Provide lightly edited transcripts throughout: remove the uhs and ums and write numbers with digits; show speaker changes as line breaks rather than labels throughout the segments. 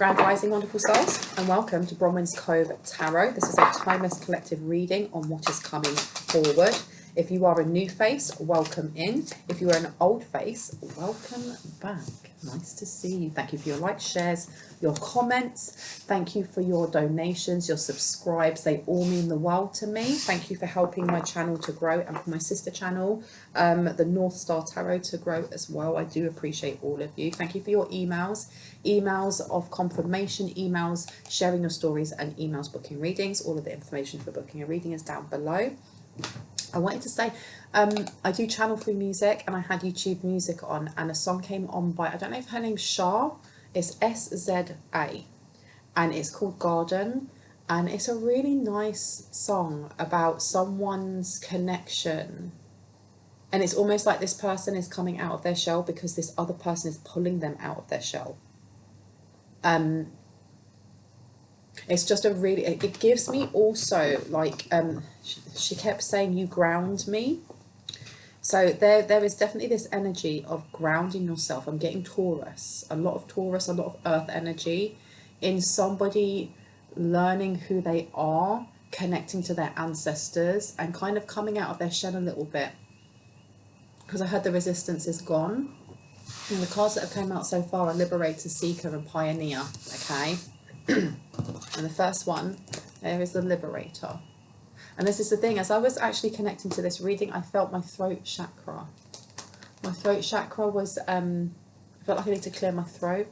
Grand Rising, wonderful souls, and welcome to Bronwen's Cove Tarot. This is a timeless collective reading on what is coming forward. If you are a new face, welcome in. If you are an old face, welcome back. Nice to see you. Thank you for your likes, shares, your comments. Thank you for your donations, your subscribes. They all mean the world to me. Thank you for helping my channel to grow and for my sister channel, the North Star Tarot, to grow as well. I do appreciate all of you. Thank you for your emails of confirmation, emails sharing your stories, and emails booking readings. All of the information for booking a reading is down below. I wanted to say, I do channel free music, and I had YouTube music on, and a song came on by, I don't know if her name's Shah, it's SZA, and it's called Garden, and it's a really nice song about someone's connection, and it's almost like this person is coming out of their shell because this other person is pulling them out of their shell. It's just a really, it gives me also like, she kept saying, you ground me. So there is definitely this energy of grounding yourself. I'm getting Taurus, a lot of earth energy in somebody learning who they are, connecting to their ancestors, and kind of coming out of their shell a little bit. Because I heard the resistance is gone. And the cards that have come out so far are Liberator, Seeker, and Pioneer. Okay. And the first one, there is the Liberator. And this is the thing, as I was actually connecting to this reading, I felt my throat chakra. My throat chakra was, I felt like I need to clear my throat.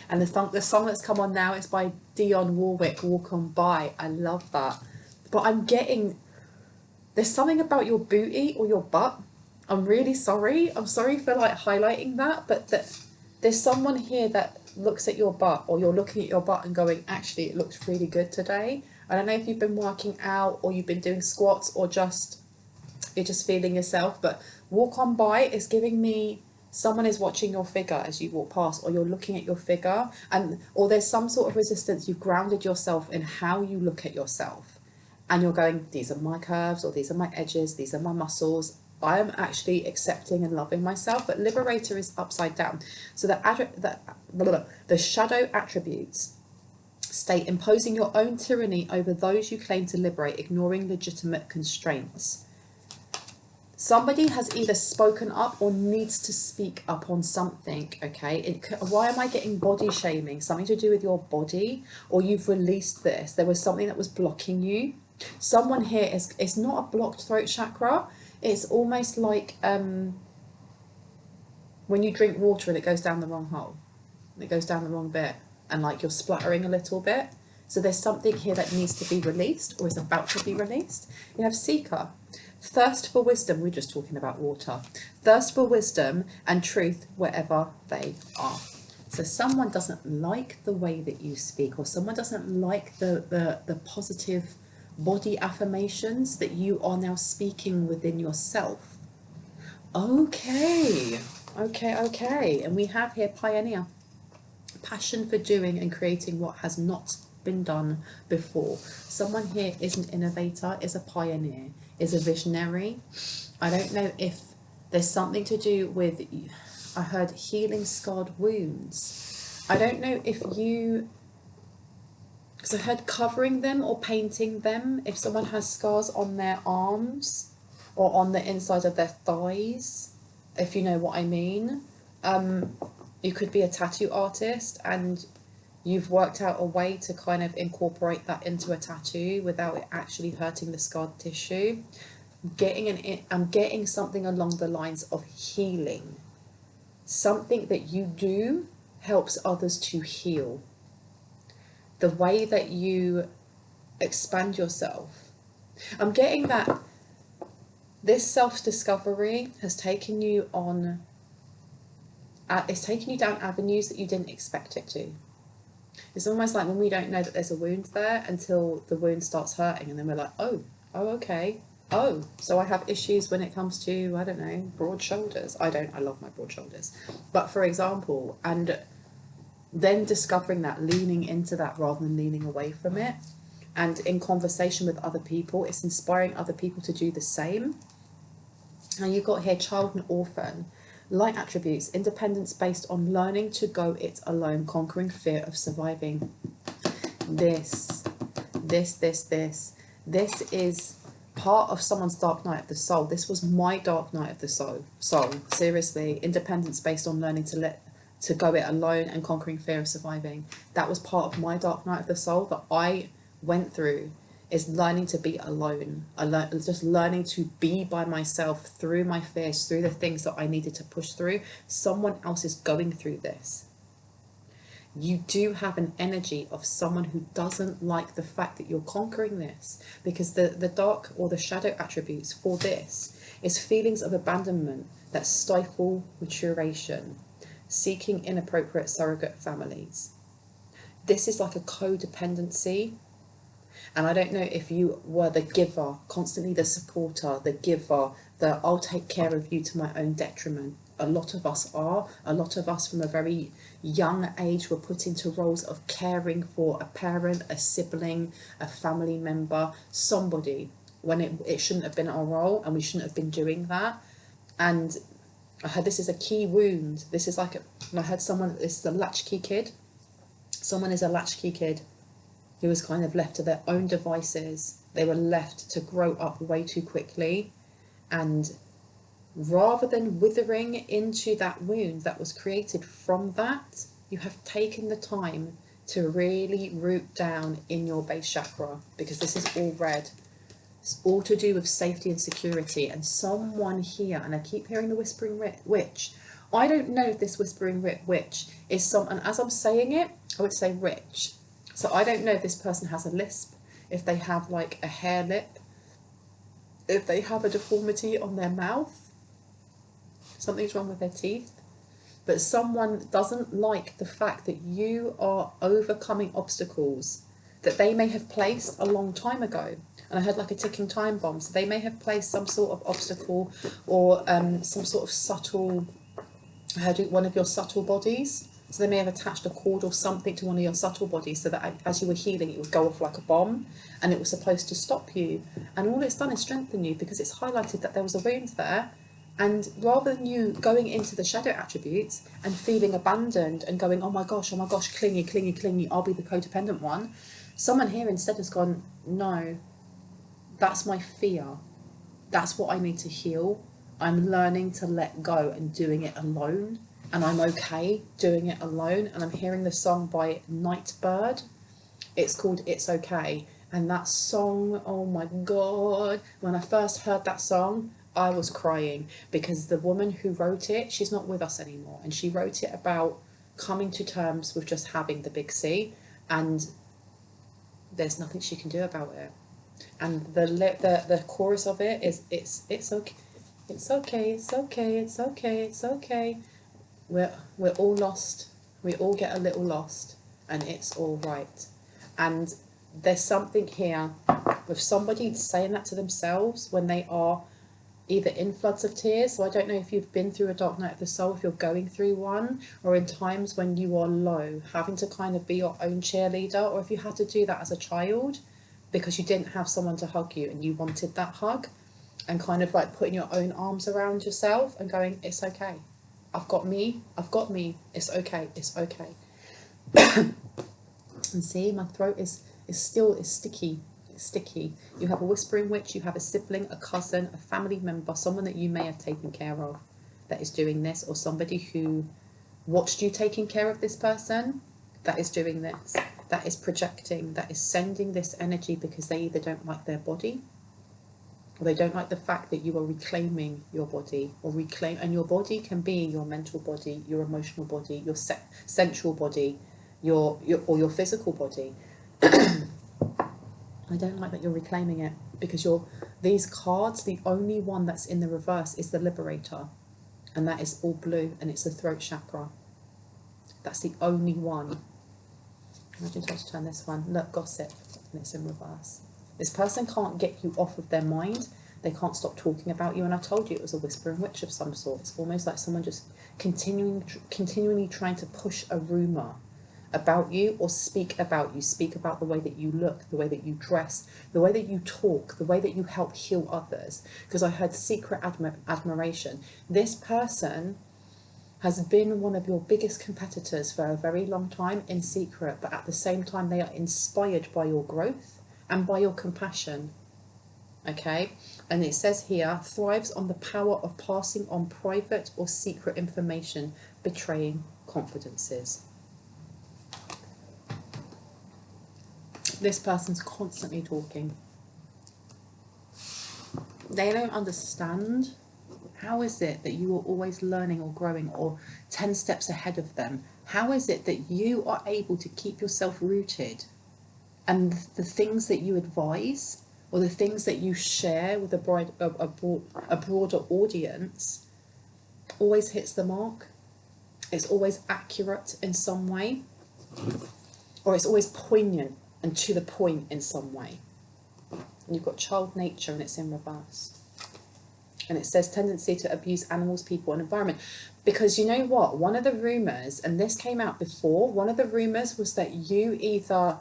And the song that's come on now is by Dionne Warwick, Walk On By. I love that. But I'm getting, there's something about your booty or your butt. I'm really sorry. I'm sorry for like highlighting that, but there's someone here that looks at your butt, or you're looking at your butt and going, actually, it looks really good today. I don't know if you've been working out, or you've been doing squats, or you're just feeling yourself, but Walk On By is giving me someone is watching your figure as you walk past, or you're looking at your figure, or there's some sort of resistance. You've grounded yourself in how you look at yourself, and you're going, these are my curves, or these are my edges, these are my muscles. I am actually accepting and loving myself. But Liberator is upside down. So the shadow attributes state imposing your own tyranny over those you claim to liberate, ignoring legitimate constraints. Somebody has either spoken up or needs to speak up on something, okay? Why am I getting body shaming? Something to do with your body, or you've released this. There was something that was blocking you. Someone here it's not a blocked throat chakra. It's almost like when you drink water and it goes down the wrong hole. It goes down the wrong bit, and like you're spluttering a little bit. So there's something here that needs to be released, or is about to be released. You have Seeker. Thirst for wisdom. We're just talking about water. Thirst for wisdom and truth wherever they are. So someone doesn't like the way that you speak, or someone doesn't like the positive body affirmations that you are now speaking within yourself. Okay. And we have here Pioneer. Passion for doing and creating what has not been done before. Someone here is an innovator, is a pioneer, is a visionary. I don't know if there's something to do with, I heard healing scarred wounds. I don't know if you, because I heard covering them or painting them. If someone has scars on their arms or on the inside of their thighs, if you know what I mean. You could be a tattoo artist, and you've worked out a way to kind of incorporate that into a tattoo without it actually hurting the scarred tissue. I'm getting something along the lines of healing. Something that you do helps others to heal. The way that you expand yourself. I'm getting that this self-discovery has taken you on, it's taken you down avenues that you didn't expect it to. It's almost like when we don't know that there's a wound there until the wound starts hurting, and then we're like, oh, okay. Oh, so I have issues when it comes to, I don't know, broad shoulders. I love my broad shoulders. But for example, and then discovering that, leaning into that rather than leaning away from it. And in conversation with other people, it's inspiring other people to do the same. And you've got here child and orphan. Light attributes, independence based on learning to go it alone, conquering fear of surviving. This is part of someone's dark night of the soul. This was my dark night of the soul. Seriously, independence based on learning to go it alone and conquering fear of surviving. That was part of my dark night of the soul that I went through, is learning to be alone. Just learning to be by myself through my fears, through the things that I needed to push through. Someone else is going through this. You do have an energy of someone who doesn't like the fact that you're conquering this, because the dark or the shadow attributes for this is feelings of abandonment that stifle maturation, seeking inappropriate surrogate families. This is like a codependency. And I don't know if you were the giver, constantly the supporter, the giver, the I'll take care of you to my own detriment. A lot of us are. A lot of us from a very young age were put into roles of caring for a parent, a sibling, a family member, somebody, when it shouldn't have been our role, and we shouldn't have been doing that. And I heard this is a key wound. This is like, I heard someone, this is a latchkey kid. Someone is a latchkey kid who was kind of left to their own devices. They were left to grow up way too quickly. And rather than withering into that wound that was created from that, you have taken the time to really root down in your base chakra, because this is all red. It's all to do with safety and security. And someone here, and I keep hearing the whispering witch. I don't know if this whispering witch is someone, and as I'm saying it, I would say rich. So I don't know if this person has a lisp, if they have like a hair lip, if they have a deformity on their mouth, something's wrong with their teeth. But someone doesn't like the fact that you are overcoming obstacles that they may have placed a long time ago. And I heard like a ticking time bomb. So they may have placed some sort of obstacle or some sort of subtle, I heard one of your subtle bodies. So they may have attached a cord or something to one of your subtle bodies so that as you were healing, it would go off like a bomb, and it was supposed to stop you. And all it's done is strengthen you, because it's highlighted that there was a wound there. And rather than you going into the shadow attributes and feeling abandoned and going, oh my gosh, clingy, clingy, clingy, I'll be the codependent one, someone here instead has gone, no, that's my fear. That's what I need to heal. I'm learning to let go and doing it alone. And I'm okay doing it alone. And I'm hearing the song by Nightbird. It's called It's Okay. And that song, oh my God, when I first heard that song, I was crying, because the woman who wrote it, she's not with us anymore. And she wrote it about coming to terms with just having the big C, and there's nothing she can do about it. And the chorus of it is, it's okay, it's okay, it's okay, it's okay, it's okay. We're all lost. We all get a little lost, and it's all right. And there's something here with somebody saying that to themselves when they are either in floods of tears. So I don't know if you've been through a dark night of the soul, if you're going through one, or in times when you are low, having to kind of be your own cheerleader, or if you had to do that as a child because you didn't have someone to hug you and you wanted that hug, and kind of like putting your own arms around yourself and going, it's okay. I've got me, it's okay, it's okay. And see, my throat is sticky. It's sticky. You have a whispering witch, you have a sibling, a cousin, a family member, someone that you may have taken care of that is doing this, or somebody who watched you taking care of this person that is doing this, that is projecting, that is sending this energy because they either don't like their body, or they don't like the fact that you are reclaiming your body, and your body can be your mental body, your emotional body, your sensual body, your physical body. I don't like that you're reclaiming it, because these cards, the only one that's in the reverse is the Liberator, and that is all blue, and it's the throat chakra. That's the only one. Imagine if I just turn this one. Look, Gossip, and it's in reverse. This person can't get you off of their mind. They can't stop talking about you. And I told you it was a whispering witch of some sort. It's almost like someone just continually trying to push a rumour about you, or speak about you. Speak about the way that you look, the way that you dress, the way that you talk, the way that you help heal others. Because I heard secret admiration. This person has been one of your biggest competitors for a very long time in secret, but at the same time they are inspired by your growth and by your compassion. Okay, and it says here, thrives on the power of passing on private or secret information, betraying confidences. This person's constantly talking. They don't understand. How is it that you are always learning or growing or 10 steps ahead of them? How is it that you are able to keep yourself rooted, and the things that you advise or the things that you share with a broader audience always hits the mark? It's always accurate in some way, or it's always poignant and to the point in some way. And you've got child nature, and it's in reverse. And it says tendency to abuse animals, people and environment. Because you know what? One of the rumours, and this came out before, one of the rumours was that you either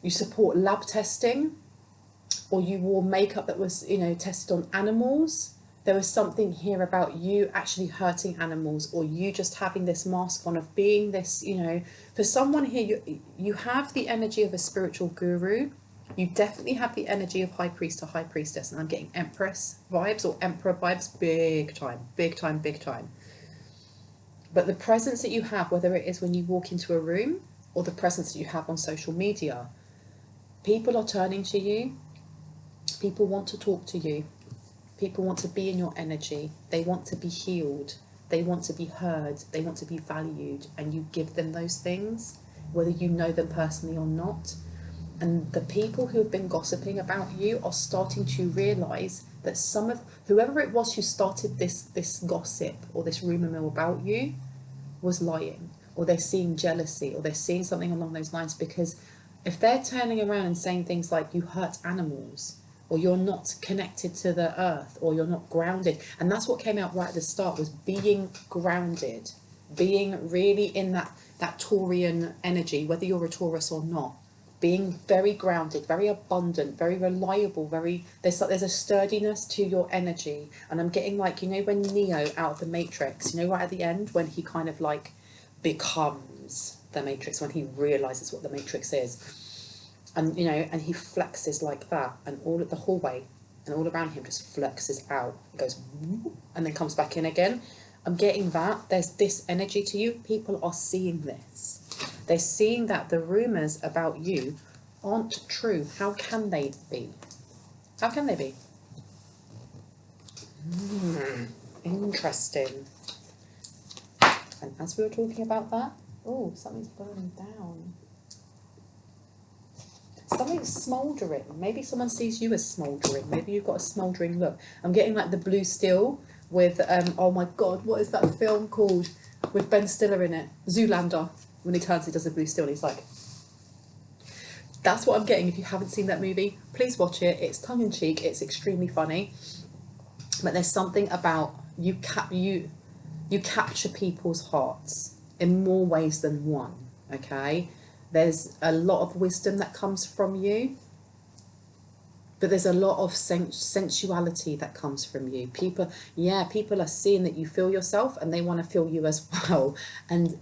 you support lab testing, or you wore makeup that was, you know, tested on animals. There was something here about you actually hurting animals, or you just having this mask on of being this, you know, for someone here, you have the energy of a spiritual guru. You definitely have the energy of high priest or high priestess, and I'm getting empress vibes or emperor vibes, big time, big time, big time. But the presence that you have, whether it is when you walk into a room or the presence that you have on social media, people are turning to you. People want to talk to you. People want to be in your energy. They want to be healed. They want to be heard. They want to be valued. And you give them those things, whether you know them personally or not. And the people who have been gossiping about you are starting to realise that some of, whoever it was who started this gossip or this rumour mill about you was lying, or they're seeing jealousy, or they're seeing something along those lines. Because if they're turning around and saying things like you hurt animals, or you're not connected to the earth, or you're not grounded, and that's what came out right at the start, was being grounded, being really in that Taurian energy, whether you're a Taurus or not, being very grounded, very abundant, very reliable, there's a sturdiness to your energy. And I'm getting like, you know, when Neo out of the Matrix, you know, right at the end, when he kind of like becomes the Matrix, when he realizes what the Matrix is, and you know, and he flexes like that, and all at the hallway and all around him just flexes out, it goes and then comes back in again. I'm getting that there's this energy to you. People are seeing this. They're seeing that the rumours about you aren't true. How can they be? How can they be? Interesting. And as we were talking about that, oh, something's burning down. Something's smouldering. Maybe someone sees you as smouldering. Maybe you've got a smouldering look. I'm getting like the blue steel with, oh my God, what is that film called? With Ben Stiller in it. Zoolander. When he turns, he does a blue steel, and he's like, that's what I'm getting. If you haven't seen that movie, please watch it. It's tongue-in-cheek, it's extremely funny, but there's something about you capture people's hearts in more ways than one. Okay, there's a lot of wisdom that comes from you, but there's a lot of sensuality that comes from you. People are seeing that you feel yourself, and they want to feel you as well. And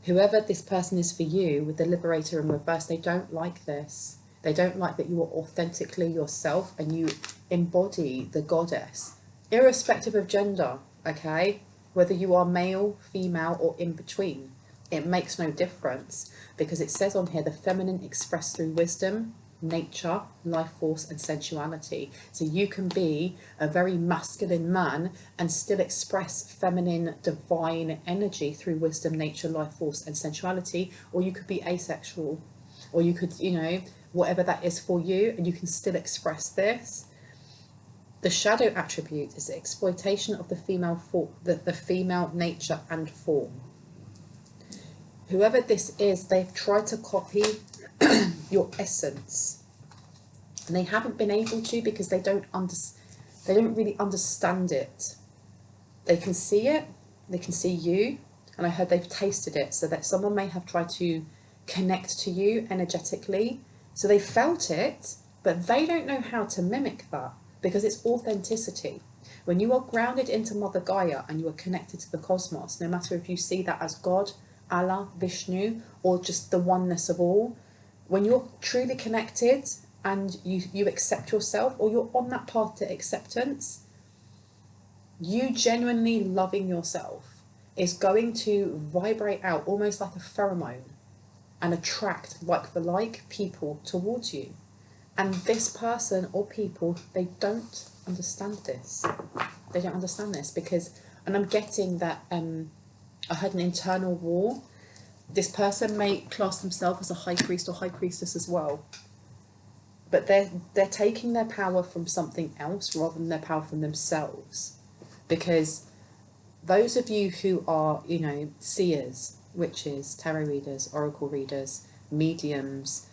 whoever this person is for you, with the Liberator in reverse, they don't like this. They don't like that you are authentically yourself and you embody the goddess, irrespective of gender, okay? Whether you are male, female, or in between, it makes no difference, because it says on here, the feminine expressed through wisdom, nature, life force and sensuality. So you can be a very masculine man and still express feminine divine energy through wisdom, nature, life force and sensuality, or you could be asexual, or you could, you know, whatever that is for you, and you can still express this. The shadow attribute is the exploitation of the female the female nature and form. Whoever this is, they've tried to copy your essence, and they haven't been able to, because they don't really understand it. They can see it, they can see you, and I heard they've tasted it, so that someone may have tried to connect to you energetically, so they felt it, but they don't know how to mimic that, because it's authenticity. When you are grounded into Mother Gaia and you are connected to the cosmos, no matter if you see that as God, Allah, Vishnu, or just the oneness of all, when you're truly connected and you accept yourself, or you're on that path to acceptance, you genuinely loving yourself is going to vibrate out almost like a pheromone and attract like for like people towards you. And this person or people, they don't understand this. They don't understand this because, and I'm getting that I had an internal war. This person may class themselves as a high priest or high priestess as well, but they're taking their power from something else rather than their power from themselves. Because those of you who are, you know, seers, witches, tarot readers, oracle readers, mediums,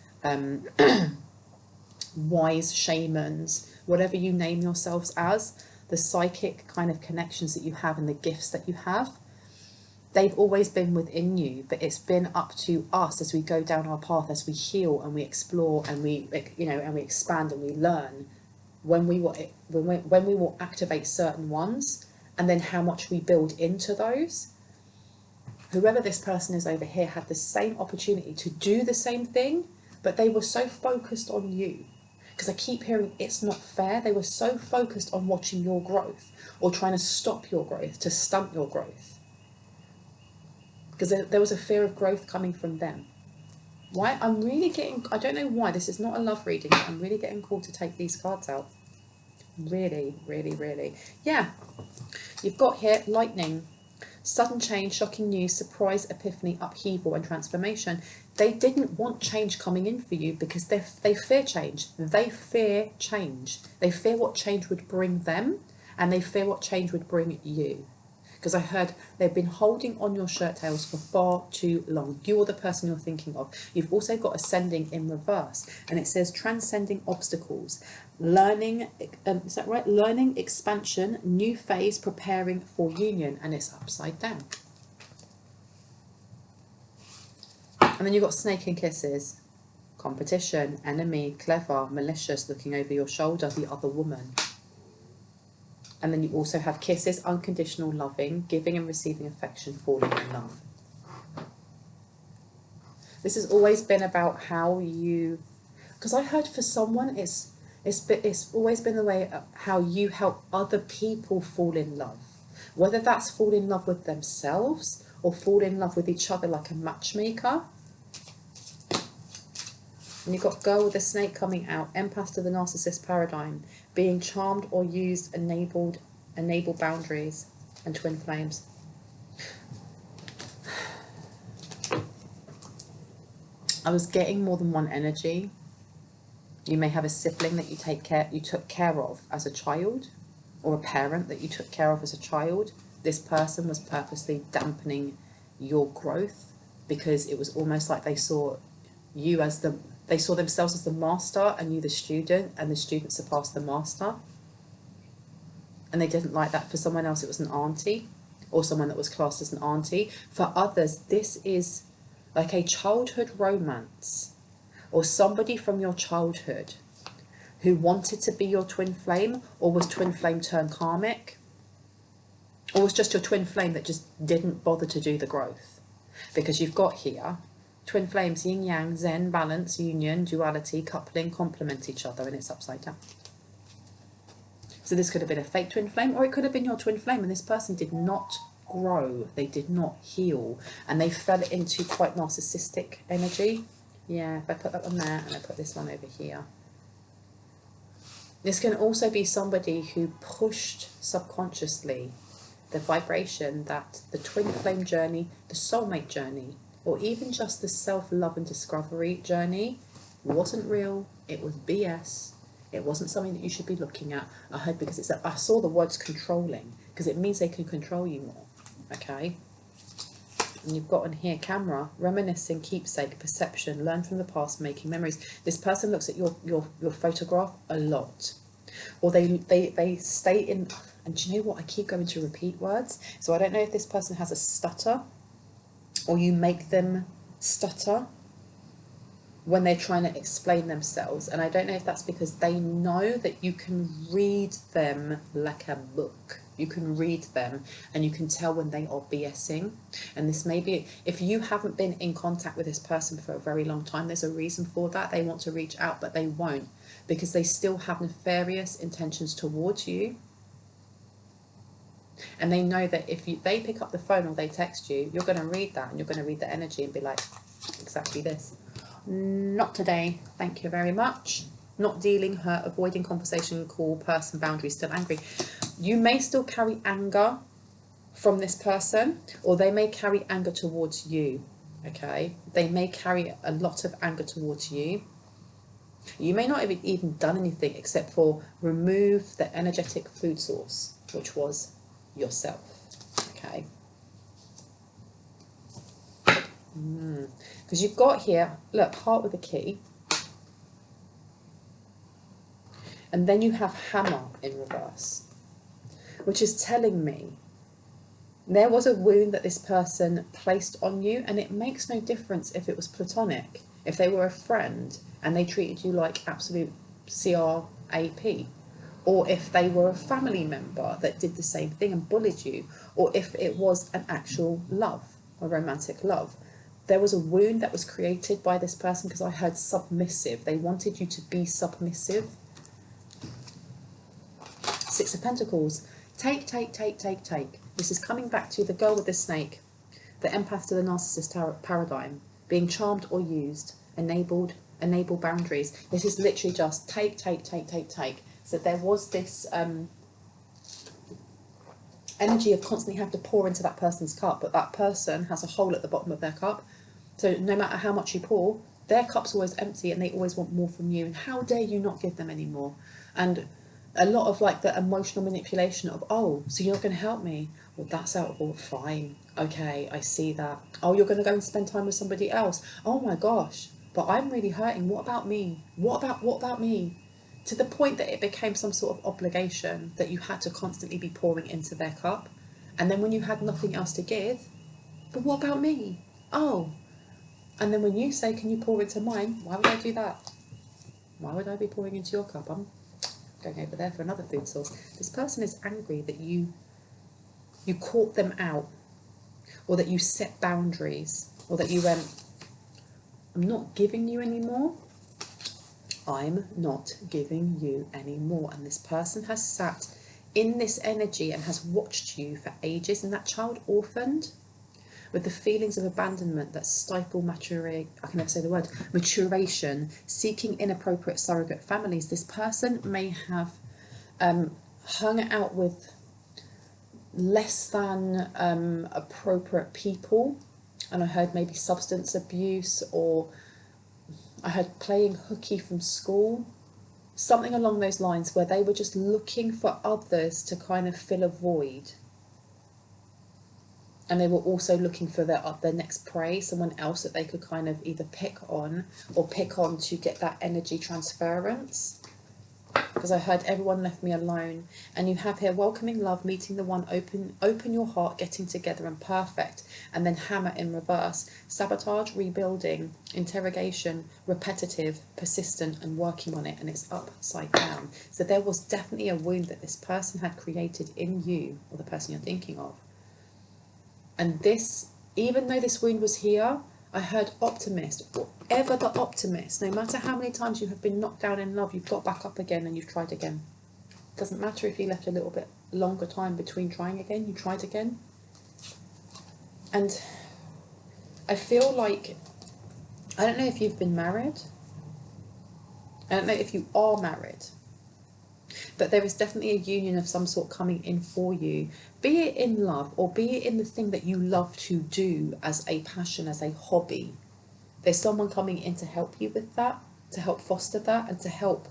wise shamans, whatever you name yourselves as, the psychic kind of connections that you have and the gifts that you have, they've always been within you, but it's been up to us as we go down our path, as we heal and we explore and we, you know, and we expand and we learn, when we will activate certain ones, and then how much we build into those. Whoever this person is over here had the same opportunity to do the same thing, but they were so focused on you. Because I keep hearing it's not fair. They were so focused on watching your growth or trying to stop your growth, to stunt your growth. Because there was a fear of growth coming from them. Why? I'm really getting, I don't know why, this is not a love reading, but I'm really getting called to take these cards out. Really, really, really. Yeah. You've got here lightning, sudden change, shocking news, surprise, epiphany, upheaval and transformation. They didn't want change coming in for you because they fear change. They fear change. They fear what change would bring them, and they fear what change would bring you. Because I heard they've been holding on your shirt tails for far too long. You're the person you're thinking of. You've also got ascending in reverse, and it says transcending obstacles, learning, is that right? Learning, expansion, new phase, preparing for union, and it's upside down. And then you've got snake and kisses, competition, enemy, clever, malicious, looking over your shoulder, the other woman. And then you also have kisses, unconditional loving, giving and receiving affection, falling in love. This has always been about how you, because I heard for someone it's always been the way of how you help other people fall in love. Whether that's fall in love with themselves or fall in love with each other like a matchmaker. And you've got girl with a snake coming out, empath to the narcissist paradigm, being charmed or used, enable boundaries, and twin flames. I was getting more than one energy. You may have a sibling that you took care of as a child, or a parent that you took care of as a child. This person was purposely dampening your growth because it was almost like they saw you as they saw themselves as the master and you the student, and the student surpassed the master. And they didn't like that. For someone else, it was an auntie or someone that was classed as an auntie. For others, this is like a childhood romance or somebody from your childhood who wanted to be your twin flame, or was twin flame turned karmic, or was just your twin flame that just didn't bother to do the growth. Because you've got here twin flames, yin yang, zen, balance, union, duality, coupling, complement each other, and it's upside down. So this could have been a fake twin flame, or it could have been your twin flame, and this person did not grow, they did not heal, and they fell into quite narcissistic energy. Yeah, if I put that one there and I put this one over here. This can also be somebody who pushed subconsciously the vibration that the twin flame journey, the soulmate journey, or even just the self-love and discovery journey wasn't real. It was BS. It wasn't something that you should be looking at. I heard, because I saw the words controlling, because it means they can control you more. Okay. And you've got on here camera, reminiscing, keepsake, perception, learn from the past, making memories. This person looks at your photograph a lot, or they stay in. And do you know what? I keep going to repeat words, so I don't know if this person has a stutter, or you make them stutter. when they're trying to explain themselves. And I don't know if that's because they know that you can read them like a book. You can read them and you can tell when they are BSing. And this may be, if you haven't been in contact with this person for a very long time, there's a reason for that. They want to reach out, but they won't, because they still have nefarious intentions towards you. And they know that if they pick up the phone or they text you, you're going to read that and you're going to read the energy and be like, exactly this. Not today, thank you very much. Not dealing, hurt, avoiding conversation, call, person, boundaries, still angry. You may still carry anger from this person, or they may carry anger towards you, okay? They may carry a lot of anger towards you. You may not have even done anything except for remove the energetic food source, which was yourself, okay? Because you've got here, look, heart with a key. And then you have hammer in reverse, which is telling me there was a wound that this person placed on you, and it makes no difference if it was platonic, if they were a friend and they treated you like absolute CRAP, or if they were a family member that did the same thing and bullied you, or if it was an actual love, a romantic love. There was a wound that was created by this person, because I heard submissive. They wanted you to be submissive. Six of Pentacles. Take, take, take, take, take. This is coming back to the girl with the snake, the empath to the narcissist paradigm, being charmed or used, enable boundaries. This is literally just take, take, take, take, take. So there was this energy of constantly have to pour into that person's cup, but that person has a hole at the bottom of their cup. So no matter how much you pour, their cup's always empty and they always want more from you. And how dare you not give them any more? And a lot of like the emotional manipulation of, oh, so you're not going to help me? Well, that's out of all. Fine. Okay, I see that. Oh, you're going to go and spend time with somebody else. Oh my gosh, but I'm really hurting. What about me? What about me? To the point that it became some sort of obligation that you had to constantly be pouring into their cup. And then when you had nothing else to give, but what about me? Oh, and then when you say, can you pour into mine? Why would I do that? Why would I be pouring into your cup? I'm going over there for another food source. This person is angry that you caught them out, or that you set boundaries, or that you went, I'm not giving you anymore. I'm not giving you anymore. And this person has sat in this energy and has watched you for ages, and that child orphaned with the feelings of abandonment that stifle maturation, I can never say the word, maturation, seeking inappropriate surrogate families. This person may have hung out with less than appropriate people, and I heard maybe substance abuse, or I heard playing hooky from school, something along those lines, where they were just looking for others to kind of fill a void. And they were also looking for their next prey, someone else that they could kind of either pick on to get that energy transference. Because I heard everyone left me alone. And you have here welcoming love, meeting the one, open your heart, getting together, and perfect. And then hammer in reverse. Sabotage, rebuilding, interrogation, repetitive, persistent, and working on it. And it's upside down. So there was definitely a wound that this person had created in you, or the person you're thinking of. And this, even though this wound was here, I heard optimist, whatever the optimist, no matter how many times you have been knocked down in love, you've got back up again and you've tried again. Doesn't matter if you left a little bit longer time between trying again, you tried again. And I feel like, I don't know if you've been married, I don't know if you are married, but there is definitely a union of some sort coming in for you, be it in love or be it in the thing that you love to do as a passion, as a hobby. There's someone coming in to help you with that, to help foster that, and to help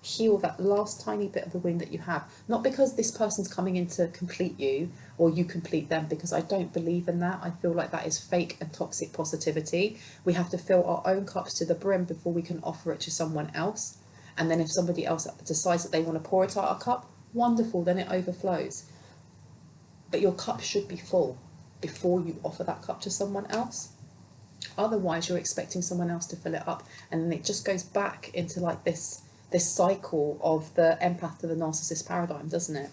heal that last tiny bit of the wound that you have. Not because this person's coming in to complete you or you complete them, because I don't believe in that. I feel like that is fake and toxic positivity. We have to fill our own cups to the brim before we can offer it to someone else. And then if somebody else decides that they want to pour it out our cup, wonderful, then it overflows. But your cup should be full before you offer that cup to someone else. Otherwise, you're expecting someone else to fill it up, and then it just goes back into like this cycle of the empath to the narcissist paradigm, doesn't it?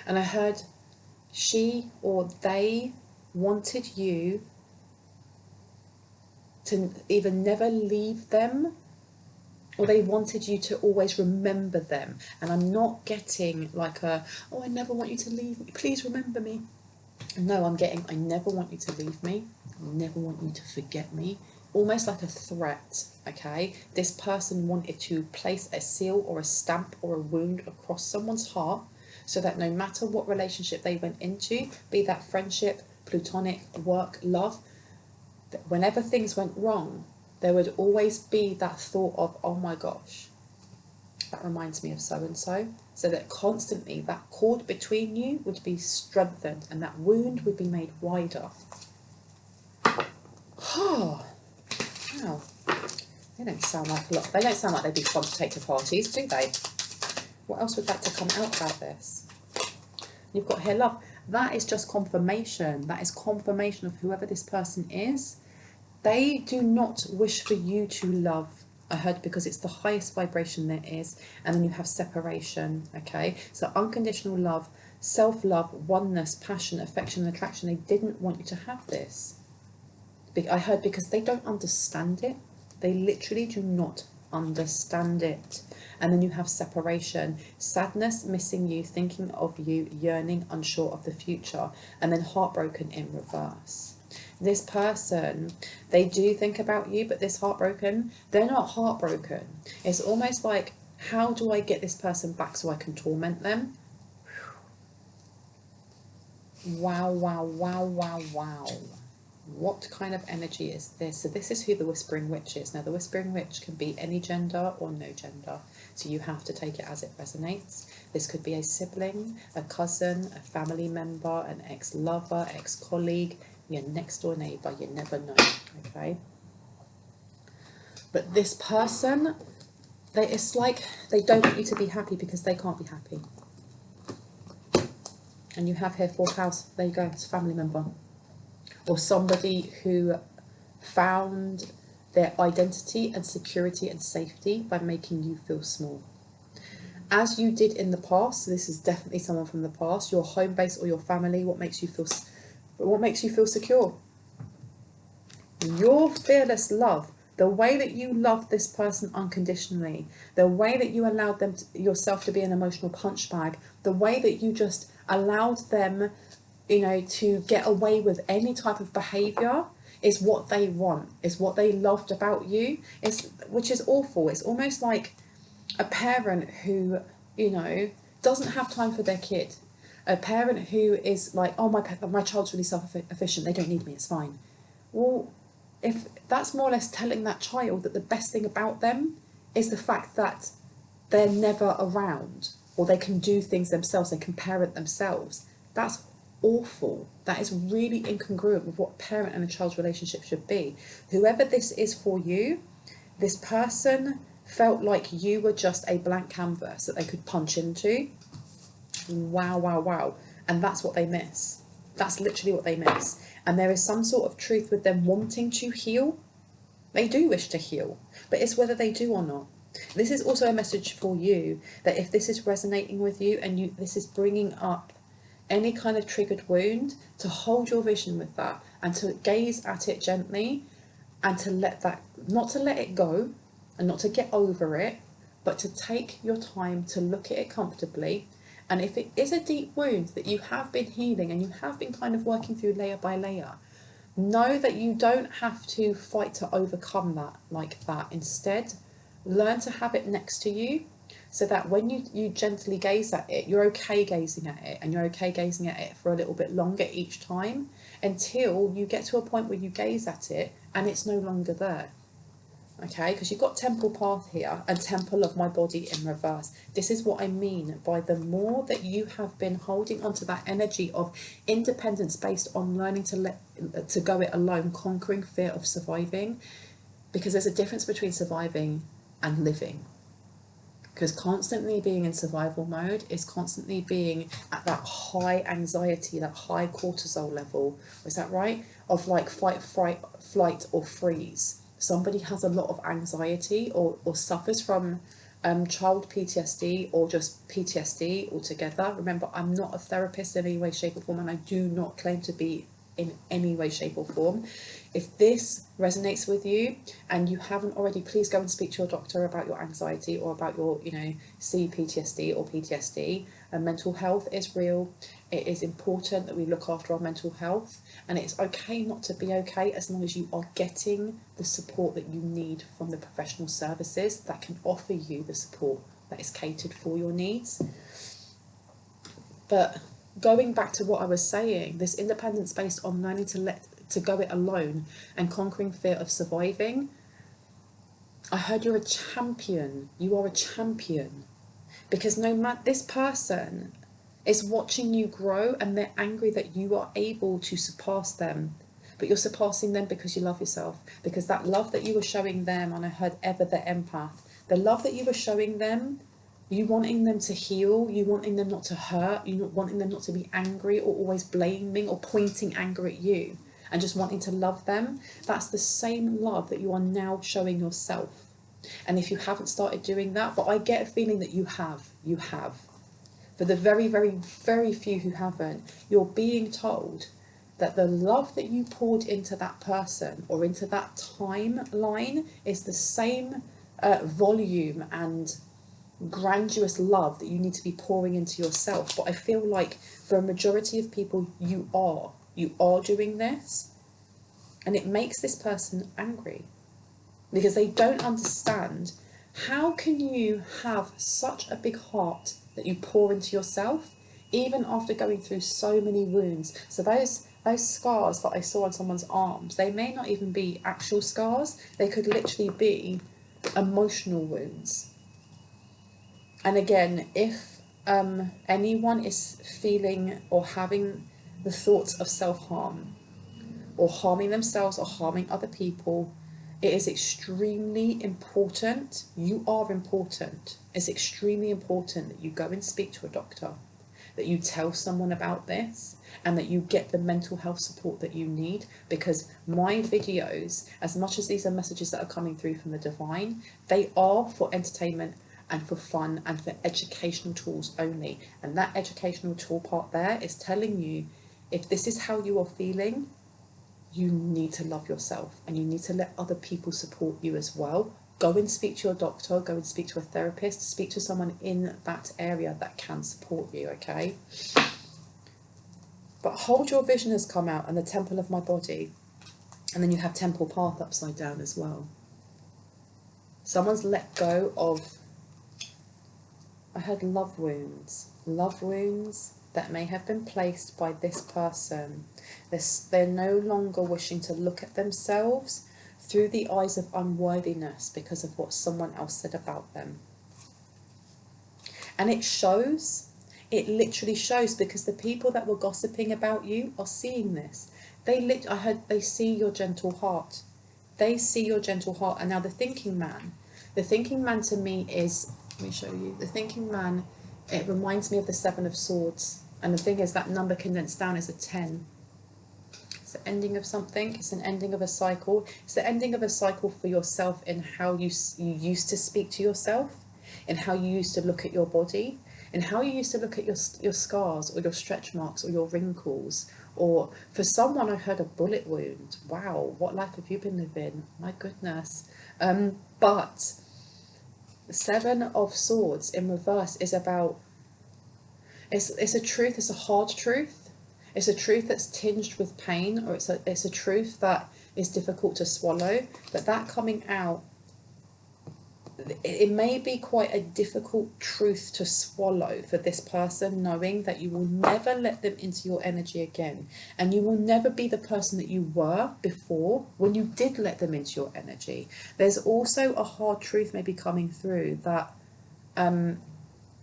And I heard she or they wanted you to either never leave them, or they wanted you to always remember them. And I'm not getting like a, oh, I never want you to leave me, please remember me. No, I'm getting, I never want you to leave me. I never want you to forget me. Almost like a threat, okay? This person wanted to place a seal or a stamp or a wound across someone's heart, so that no matter what relationship they went into, be that friendship, platonic, work, love, that whenever things went wrong, there would always be that thought of, oh my gosh, that reminds me of so-and-so. So that constantly that cord between you would be strengthened and that wound would be made wider. Oh, wow. They don't sound like a lot. They don't sound like they'd be fun to take to parties, do they? What else would like to come out about this? You've got here, love. That is just confirmation. That is confirmation of whoever this person is. They do not wish for you to love. I heard because it's the highest vibration there is. And then you have separation, okay? So unconditional love, self-love, oneness, passion, affection, and attraction. They didn't want you to have this. I heard because they don't understand it. They literally do not understand it. And then you have separation, sadness, missing you, thinking of you, yearning, unsure of the future, and then heartbroken in reverse. This person, they do think about you, but this heartbroken, they're not heartbroken. It's almost like, how do I get this person back so I can torment them? Wow, wow, wow, wow, wow. What kind of energy is this? So this is who the Whispering Witch is. Now, the Whispering Witch can be any gender or no gender. So you have to take it as it resonates. This could be a sibling, a cousin, a family member, an ex-lover, ex-colleague, your next door neighbour. You never know, okay? But this person, it's like they don't want you to be happy because they can't be happy. And you have here 4th house. There you go. It's a family member. Or somebody who found their identity and security and safety by making you feel small. As you did in the past, so this is definitely someone from the past, your home base or your family, what makes you feel secure? Your fearless love, the way that you love this person unconditionally, the way that you allowed them yourself to be an emotional punch bag, the way that you just allowed them, you know, to get away with any type of behaviour is what they want, is what they loved about you, which is awful. It's almost like a parent who, you know, doesn't have time for their kid. A parent who is like, oh, my child's really self-efficient, they don't need me, it's fine. Well, if that's more or less telling that child that the best thing about them is the fact that they're never around, or they can do things themselves, they can parent themselves, that's awful. That is really incongruent with what parent and a child's relationship should be. Whoever this is for you, this person felt like you were just a blank canvas that they could punch into. Wow, wow, wow. And that's what they miss. That's literally what they miss. And there is some sort of truth with them wanting to heal. They do wish to heal, but it's whether they do or not. This is also a message for you, that if this is resonating with you and this is bringing up any kind of triggered wound, to hold your vision with that and to gaze at it gently, and to let that, not to let it go and not to get over it, but to take your time to look at it comfortably. And if it is a deep wound that you have been healing and you have been kind of working through layer by layer, know that you don't have to fight to overcome that like that. Instead, learn to have it next to you, so that when you gently gaze at it, you're okay gazing at it, and you're okay gazing at it for a little bit longer each time, until you get to a point where you gaze at it and it's no longer there. Okay, because you've got temple path here and temple of my body in reverse. This is what I mean by the more that you have been holding onto that energy of independence based on learning to go it alone, conquering fear of surviving, because there's a difference between surviving and living. Because constantly being in survival mode is constantly being at that high anxiety, that high cortisol level. Is that right? Of like fight, fright, flight or freeze. Somebody has a lot of anxiety or suffers from child PTSD or just PTSD altogether. Remember, I'm not a therapist in any way, shape or form, and I do not claim to be in any way, shape or form. If this resonates with you and you haven't already, please go and speak to your doctor about your anxiety or about your, CPTSD or PTSD. Mental health is real. It is important that we look after our mental health, and it's okay not to be okay as long as you are getting the support that you need from the professional services that can offer you the support that is catered for your needs. But going back to what I was saying, this independence based on learning to go it alone and conquering fear of surviving. I heard you're a champion. You are a champion. Because no matter, this person is watching you grow and they're angry that you are able to surpass them. But you're surpassing them because you love yourself. Because that love that you were showing them, and I heard Ever the empath, the love that you were showing them, you wanting them to heal, you wanting them not to hurt, you not wanting them not to be angry or always blaming or pointing anger at you, and just wanting to love them, that's the same love that you are now showing yourself. And if you haven't started doing that, but I get a feeling that you have. For the very, very, very few who haven't, you're being told that the love that you poured into that person or into that timeline is the same volume and grandiose love that you need to be pouring into yourself. But I feel like for a majority of people, you are doing this, and it makes this person angry because they don't understand, how can you have such a big heart that you pour into yourself even after going through so many wounds? So those scars that I saw on someone's arms, they may not even be actual scars, they could literally be emotional wounds. And again, if anyone is feeling or having the thoughts of self-harm or harming themselves or harming other people, it is extremely important. You are important. It's extremely important that you go and speak to a doctor, that you tell someone about this, and that you get the mental health support that you need. Because my videos, as much as these are messages that are coming through from the divine, they are for entertainment and for fun and for educational tools only. And that educational tool part there is telling you, if this is how you are feeling, you need to love yourself and you need to let other people support you as well. Go and speak to your doctor, go and speak to a therapist, speak to someone in that area that can support you, okay? But Hold Your Vision has come out, and the Temple of My Body, and then you have Temple Path upside down as well. Someone's let go of, I heard love wounds that may have been placed by this person. They're no longer wishing to look at themselves through the eyes of unworthiness because of what someone else said about them. And it shows, it literally shows, because the people that were gossiping about you are seeing this. I heard they see your gentle heart. They see your gentle heart. And now the thinking man to me is, let me show you, the thinking man, it reminds me of the Seven of Swords. And the thing is, that number condensed down is a 10. It's the ending of something. It's an ending of a cycle. It's the ending of a cycle for yourself in how you used to speak to yourself, in how you used to look at your body, and how you used to look at your scars or your stretch marks or your wrinkles. Or for someone, I heard a bullet wound. Wow, what life have you been living? My goodness. But the Seven of Swords in reverse is about, it's a truth, it's a hard truth. It's a truth that's tinged with pain, or it's a truth that is difficult to swallow. But that coming out, it may be quite a difficult truth to swallow for this person, knowing that you will never let them into your energy again, and you will never be the person that you were before when you did let them into your energy. There's also a hard truth maybe coming through that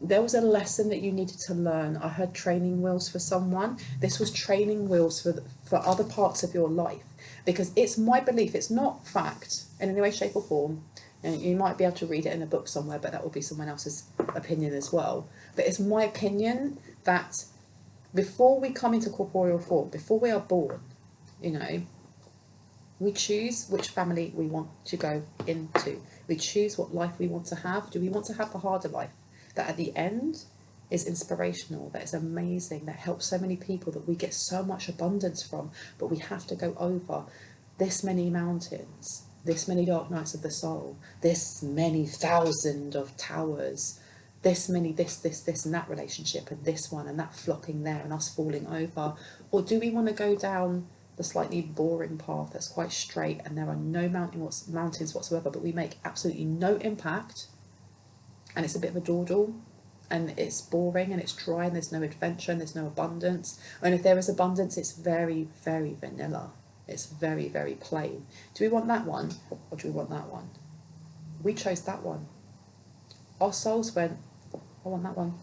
there was a lesson that you needed to learn. I heard training wheels for someone. This was training wheels for other parts of your life, because it's my belief, it's not fact in any way, shape or form, And you might be able to read it in a book somewhere, but that will be someone else's opinion as well. But it's my opinion that before we come into corporeal form, before we are born, you know, we choose which family we want to go into. We choose what life we want to have. Do we want to have the harder life that at the end is inspirational, that is amazing, that helps so many people, that we get so much abundance from, but we have to go over this many mountains, this many dark nights of the soul, this many thousand of towers, this many this and that relationship, and this one and that flopping there and us falling over? Or do we want to go down the slightly boring path that's quite straight and there are no mountains whatsoever, but we make absolutely no impact, and it's a bit of a dawdle, and it's boring and it's dry and there's no adventure and there's no abundance? And if there is abundance, it's very, very vanilla. It's very, very plain. Do we want that one, or do we want that one? We chose that one. Our souls went, I want that one.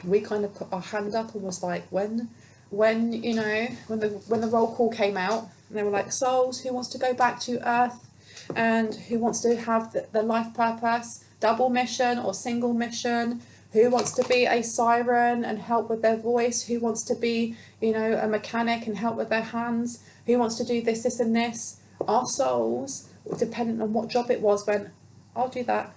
We kind of put our hand up and was like, when you know, when the roll call came out, and they were like, souls, who wants to go back to Earth, and who wants to have the life purpose, double mission or single mission? Who wants to be a siren and help with their voice? Who wants to be, you know, a mechanic and help with their hands? Who wants to do this, this and this? Our souls, depending on what job it was, went, I'll do that.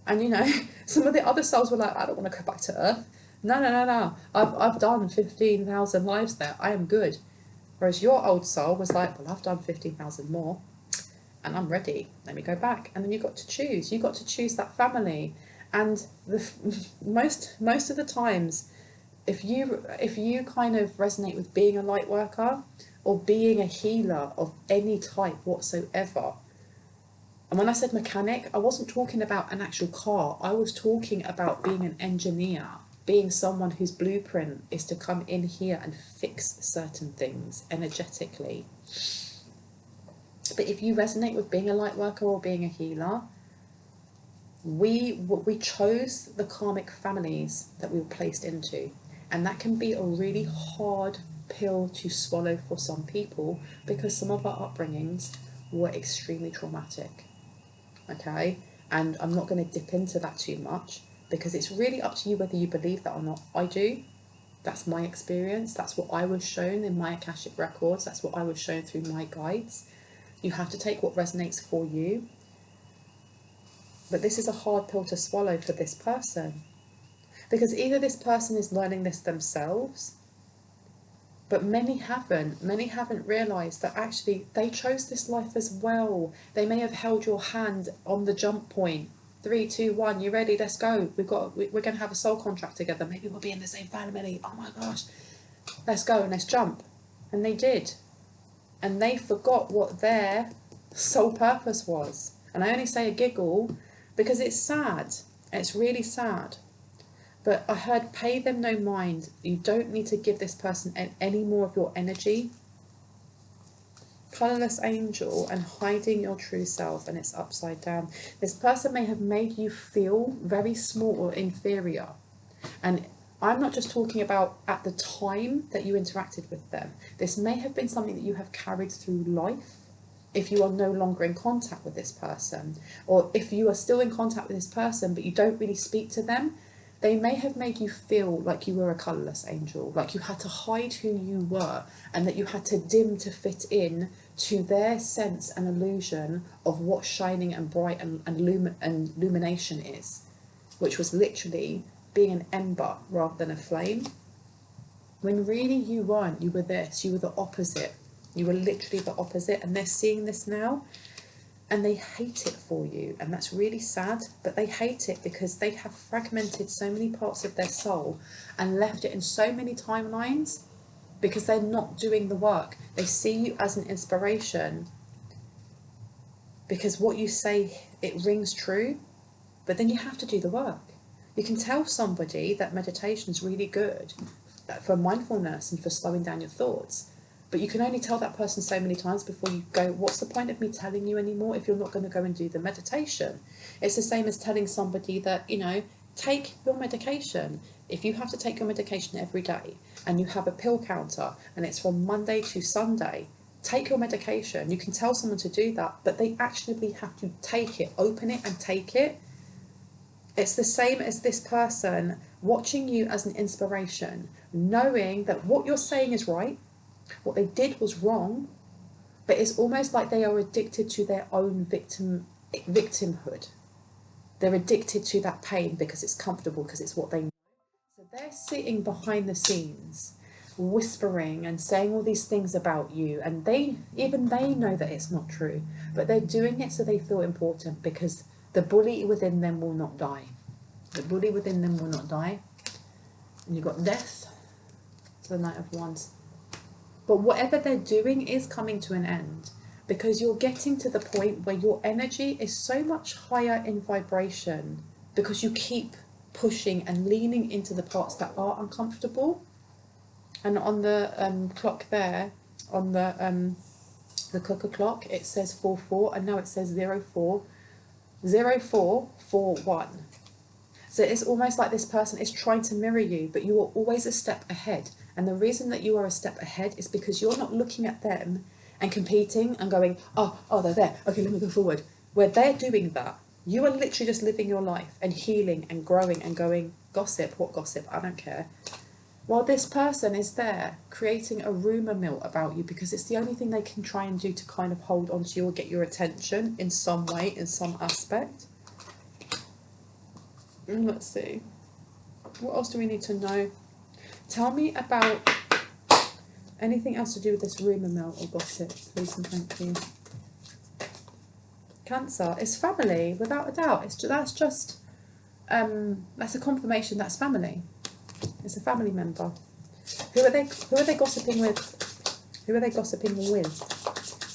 And, you know, some of the other souls were like, I don't want to go back to Earth. No. I've done 15,000 lives there. I am good. Whereas your old soul was like, well, I've done 15,000 more and I'm ready. Let me go back. And then you got to choose. You got to choose that family. And most of the times, if you kind of resonate with being a light worker or being a healer of any type whatsoever, and when I said mechanic, I wasn't talking about an actual car. I was talking about being an engineer, being someone whose blueprint is to come in here and fix certain things energetically. But if you resonate with being a light worker or being a healer, we chose the karmic families that we were placed into, and that can be a really hard pill to swallow for some people, because some of our upbringings were extremely traumatic. Okay, and I'm not going to dip into that too much, because it's really up to you whether you believe that or not. I do. That's my experience. That's what I was shown in my Akashic records. That's what I was shown through my guides. You have to take what resonates for you. But this is a hard pill to swallow for this person, because either this person is learning this themselves, but many haven't realised that actually they chose this life as well. They may have held your hand on the jump point. 3, 2, 1, you ready? Let's go. We're going to have a soul contract together. Maybe we'll be in the same family. Oh my gosh, let's go and let's jump. And they did, and they forgot what their sole purpose was. And I only say a giggle because it's sad. It's really sad. But I heard, pay them no mind. You don't need to give this person any more of your energy. Colourless angel and hiding your true self, and it's upside down. This person may have made you feel very small or inferior. And I'm not just talking about at the time that you interacted with them. This may have been something that you have carried through life, if you are no longer in contact with this person, or if you are still in contact with this person but you don't really speak to them. They may have made you feel like you were a colourless angel, like you had to hide who you were, and that you had to dim to fit in to their sense and illusion of what shining and bright and illumination is, which was literally being an ember rather than a flame. When really you weren't. You were this, you were the opposite. You were literally the opposite, and they're seeing this now and they hate it for you, and that's really sad. But they hate it because they have fragmented so many parts of their soul and left it in so many timelines, because they're not doing the work. They see you as an inspiration because what you say, it rings true, but then you have to do the work. You can tell somebody that meditation is really good for mindfulness and for slowing down your thoughts, but you can only tell that person so many times before you go, what's the point of me telling you anymore if you're not going to go and do the meditation? It's the same as telling somebody that, you know, take your medication. If you have to take your medication every day and you have a pill counter and it's from Monday to Sunday, take your medication. You can tell someone to do that, but they actionably have to take it, open it and take it. It's the same as this person watching you as an inspiration, knowing that what you're saying is right, what they did was wrong, but it's almost like they are addicted to their own victimhood. They're addicted to that pain because it's comfortable, because it's what they know. So they're sitting behind the scenes, whispering and saying all these things about you, and even they know that it's not true, but they're doing it so they feel important, because the bully within them will not die. The bully within them will not die. And you've got death to the Knight of Wands. But whatever they're doing is coming to an end, because you're getting to the point where your energy is so much higher in vibration, because you keep pushing and leaning into the parts that are uncomfortable. And on the clock there, on the clicker clock, it says 44, and now it says 0441. So it's almost like this person is trying to mirror you, but you are always a step ahead. And the reason that you are a step ahead is because you're not looking at them and competing and going, oh, they're there, okay, let me go forward. Where they're doing that, you are literally just living your life and healing and growing and going, gossip, what gossip, I don't care. While this person is there creating a rumour mill about you, because it's the only thing they can try and do to kind of hold on to you or get your attention in some way, in some aspect. Let's see. What else do we need to know? Tell me about anything else to do with this rumour mill or gossip, please and thank you. Cancer. It's family, without a doubt. That's a confirmation that's family. It's a family member. Who are they gossiping with? Who are they gossiping with?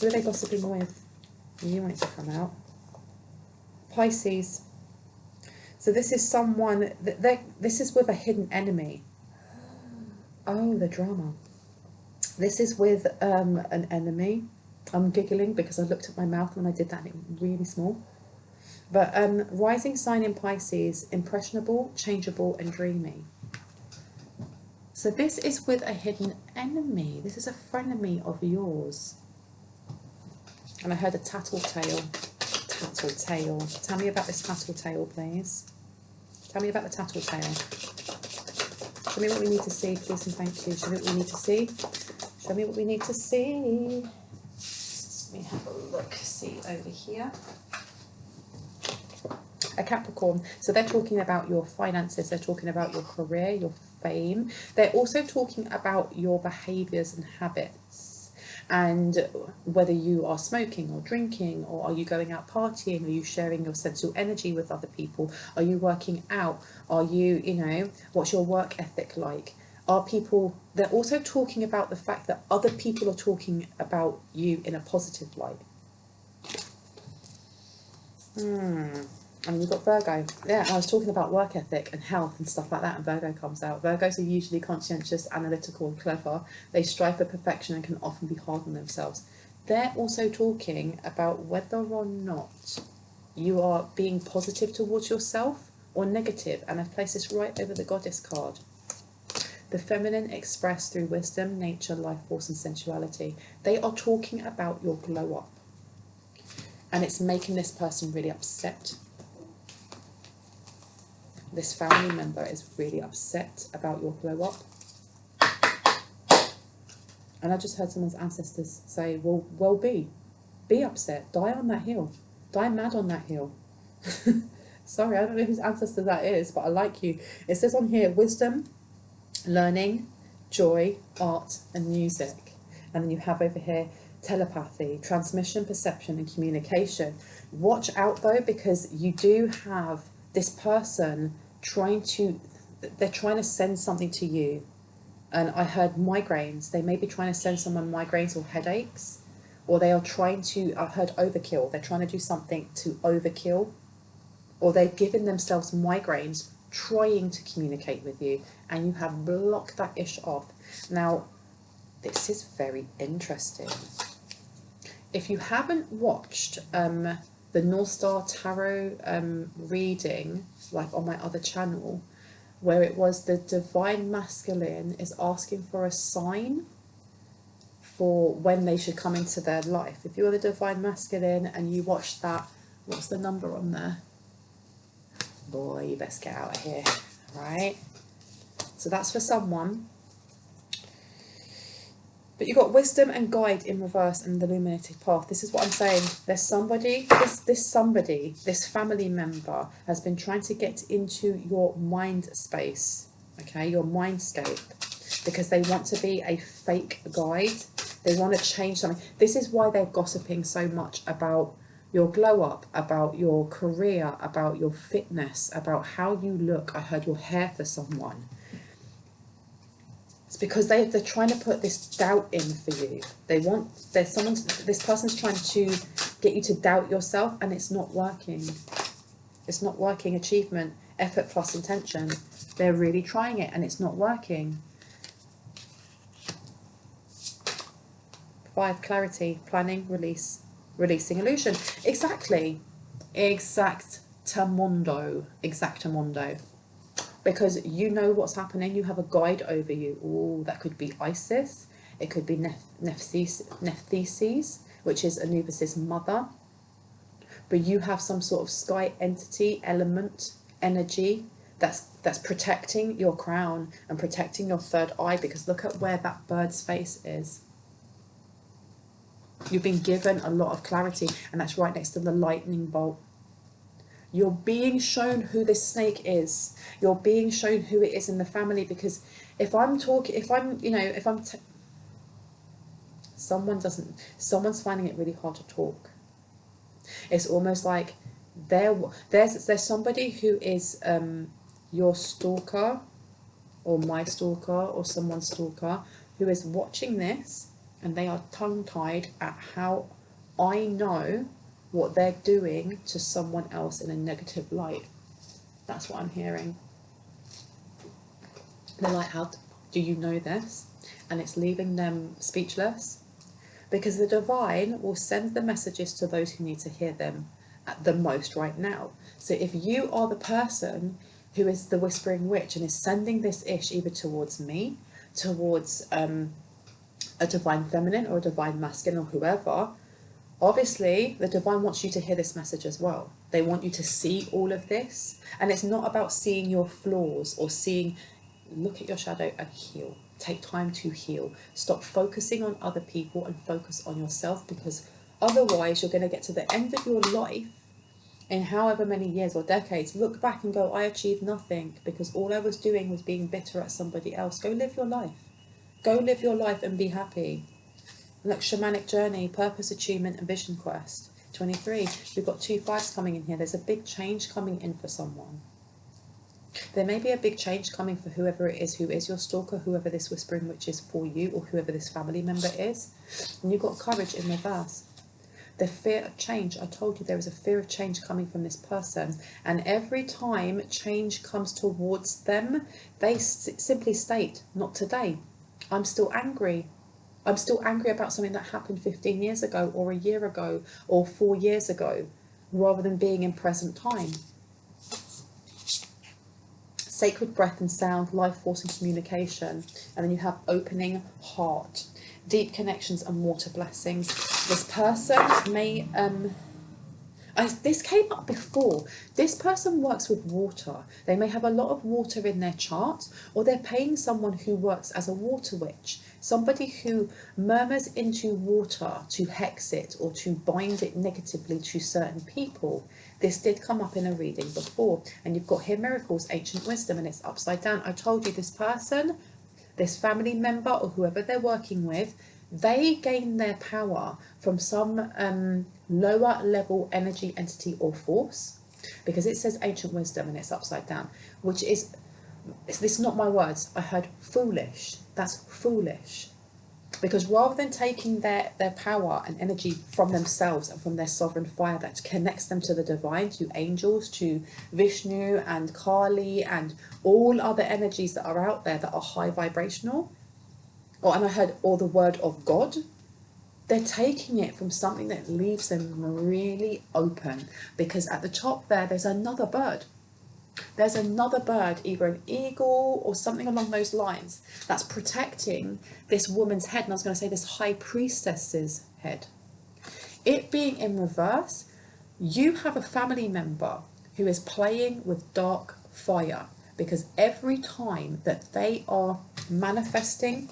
Who are they gossiping with? You want it to come out. Pisces. So this is someone this is with a hidden enemy. Oh, the drama. This is with an enemy. I'm giggling because I looked at my mouth when I did that and it was really small. But rising sign in Pisces, impressionable, changeable and dreamy. So this is with a hidden enemy. This is a frenemy of yours. And I heard a tattletale. Tattletale. Tell me about this tattletale, please. Tell me about the tattletale. Show me what we need to see, please and thank you. Show me what we need to see. Show me what we need to see. Let me have a look. See over here. A Capricorn. So they're talking about your finances. They're talking about your career, your fame. They're also talking about your behaviours and habits, and whether you are smoking or drinking, or are you going out partying, are you sharing your sensual energy with other people, are you working out, are you, what's your work ethic like? Are people, they're also talking about the fact that other people are talking about you in a positive light. And you've got Virgo. Yeah, I was talking about work ethic and health and stuff like that, and Virgo comes out. Virgos are usually conscientious, analytical and clever. They strive for perfection and can often be hard on themselves. They're also talking about whether or not you are being positive towards yourself or negative, and I've placed this right over the Goddess card. The feminine expressed through wisdom, nature, life force and sensuality. They are talking about your glow up, and it's making this person really upset. This family member is really upset about your glow up. And I just heard someone's ancestors say, well, be upset, die on that hill, die mad on that hill. Sorry, I don't know whose ancestor that is, but I like you. It says on here, wisdom, learning, joy, art and music. And then you have over here, telepathy, transmission, perception and communication. Watch out though, because you do have this person they're trying to send something to you. And I heard migraines. They may be trying to send someone migraines or headaches, or they are trying to, I heard overkill. They're trying to do something to overkill, or they've given themselves migraines trying to communicate with you, and you have blocked that ish off. Now, this is very interesting. If you haven't watched the North Star Tarot reading, like on my other channel, where it was the divine masculine is asking for a sign for when they should come into their life. If you're the divine masculine and you watch that, what's the number on there? Boy, you best get out of here, right? So that's for someone. But you've got wisdom and guide in reverse and the illuminated path. This is what I'm saying. There's somebody, this family member has been trying to get into your mind space, okay, your mindscape, because they want to be a fake guide. They want to change something. This is why they're gossiping so much about your glow up, about your career, about your fitness, about how you look. I heard your hair for someone. It's because they're trying to put this doubt in for you. This person's trying to get you to doubt yourself, and it's not working. It's not working. Achievement, effort plus intention. They're really trying it and it's not working. 5, clarity, planning, release, releasing illusion. Exactly. Exactamundo. Because you know what's happening. You have a guide over you. Oh, that could be Isis. It could be Nephthys, which is Anubis's mother. But you have some sort of sky entity, element, energy that's protecting your crown and protecting your third eye, because look at where that bird's face is. You've been given a lot of clarity, and that's right next to the lightning bolt. You're being shown who this snake is. You're being shown who it is in the family, because someone's finding it really hard to talk. It's almost like there's somebody who is your stalker, or my stalker, or someone's stalker, who is watching this, and they are tongue-tied at how I know what they're doing to someone else in a negative light. That's what I'm hearing. They're like, how do you know this? And it's leaving them speechless, because the divine will send the messages to those who need to hear them at the most right now. So if you are the person who is the whispering witch and is sending this ish either towards me, towards a divine feminine or a divine masculine or whoever, obviously the divine wants you to hear this message as well. They want you to see all of this. And it's not about seeing your flaws or look at your shadow and heal. Take time to heal. Stop focusing on other people and focus on yourself, because otherwise you're going to get to the end of your life in however many years or decades, look back and go, I achieved nothing because all I was doing was being bitter at somebody else. Go live your life. Go live your life and be happy. Look, shamanic journey, purpose, achievement and vision quest. 23. We've got 2 5s coming in here. There's a big change coming in for someone. There may be a big change coming for whoever it is who is your stalker, whoever this whispering witch is for you, or whoever this family member is. And you've got courage in reverse. The fear of change. I told you there is a fear of change coming from this person. And every time change comes towards them, they simply state, not today. I'm still angry. I'm still angry about something that happened 15 years ago, or a year ago, or 4 years ago, rather than being in present time. Sacred breath and sound, life force and communication. And then you have opening heart, deep connections and water blessings. This person may, this came up before. This person works with water. They may have a lot of water in their chart, or they're paying someone who works as a water witch. Somebody who murmurs into water to hex it or to bind it negatively to certain people. This did come up in a reading before. And you've got here miracles, ancient wisdom, and it's upside down. I told you this person, this family member or whoever they're working with, they gain their power from some lower level energy, entity or force, because it says ancient wisdom and it's upside down, which is, this is not my words, I heard foolish. That's foolish. Because rather than taking their power and energy from themselves and from their sovereign fire that connects them to the divine, to angels, to Vishnu and Kali and all other energies that are out there that are high vibrational, and I heard, or the word of God, they're taking it from something that leaves them really open. Because at the top there's another bird. there's another bird, either an eagle or something along those lines, that's protecting this woman's head. And I was going to say this high priestess's head. It being in reverse, you have a family member who is playing with dark fire, because every time that they are manifesting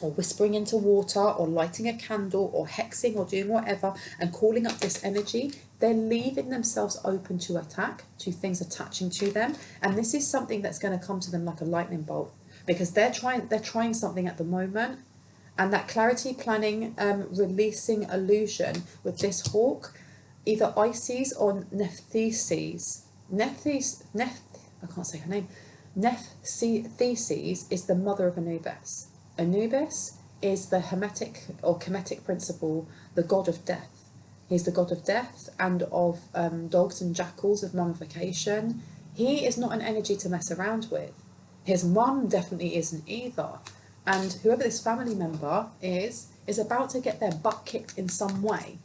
or whispering into water or lighting a candle or hexing or doing whatever and calling up this energy, they're leaving themselves open to attack, to things attaching to them. And this is something that's going to come to them like a lightning bolt, because they're trying something at the moment. And that clarity planning, releasing illusion with this hawk, either Isis or Nephthesis. I can't say her name. Nephthesis is the mother of Anubis. Anubis is the Hermetic or Kemetic principle, the god of death. He's the god of death and of dogs and jackals, of mummification. He is not an energy to mess around with. His mum definitely isn't either. And whoever this family member is about to get their butt kicked in some way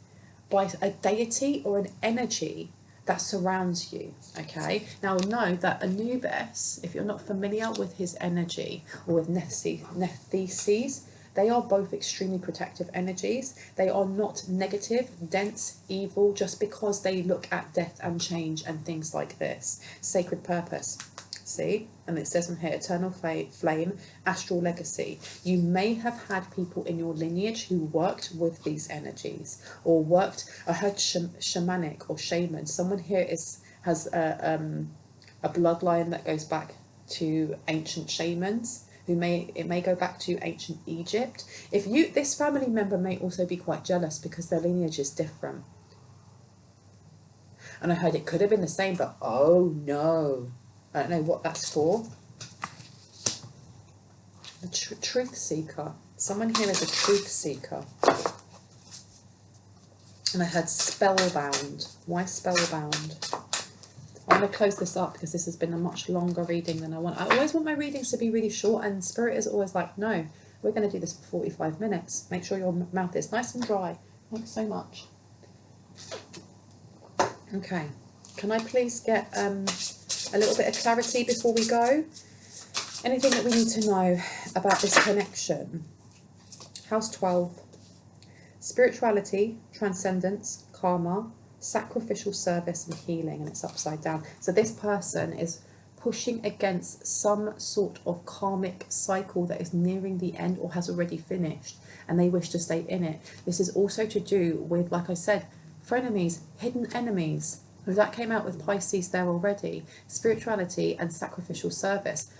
by a deity or an energy that surrounds you. Okay, now know that Anubis, if you're not familiar with his energy, or with Nephthesis, they are both extremely protective energies. They are not negative, dense, evil, just because they look at death and change and things like this. Sacred purpose. See, and it says on here, eternal flame, astral legacy. You may have had people in your lineage who worked with these energies, or worked, I heard shamanic or shaman. Someone here has a bloodline that goes back to ancient shamans, it may go back to ancient Egypt. This family member may also be quite jealous because their lineage is different. And I heard it could have been the same, but oh no. I don't know what that's for. A truth seeker. Someone here is a truth seeker. And I heard spellbound. Why spellbound? I'm going to close this up because this has been a much longer reading than I want. I always want my readings to be really short, and Spirit is always like, no, we're going to do this for 45 minutes. Make sure your mouth is nice and dry. Thanks so much. Okay. Can I please get a little bit of clarity before we go? Anything that we need to know about this connection? House 12. Spirituality, transcendence, karma, sacrificial service and healing, and it's upside down. So this person is pushing against some sort of karmic cycle that is nearing the end or has already finished, and they wish to stay in it. This is also to do with, like I said, frenemies, hidden enemies. That came out with Pisces there already. Spirituality and sacrificial service.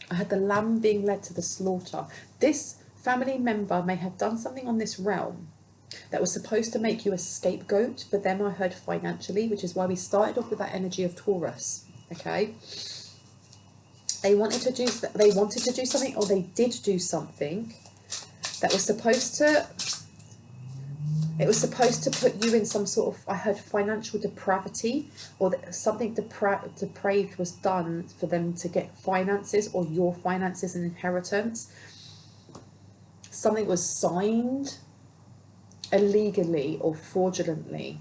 I had the lamb being led to the slaughter. This family member may have done something on this realm that was supposed to make you a scapegoat for them, I heard, financially, which is why we started off with that energy of Taurus. Okay, they wanted to do something, or they did do something that was supposed to. It was supposed to put you in some sort of, I heard, financial depravity, or that something depraved was done for them to get finances, or your finances and inheritance. Something was signed illegally or fraudulently,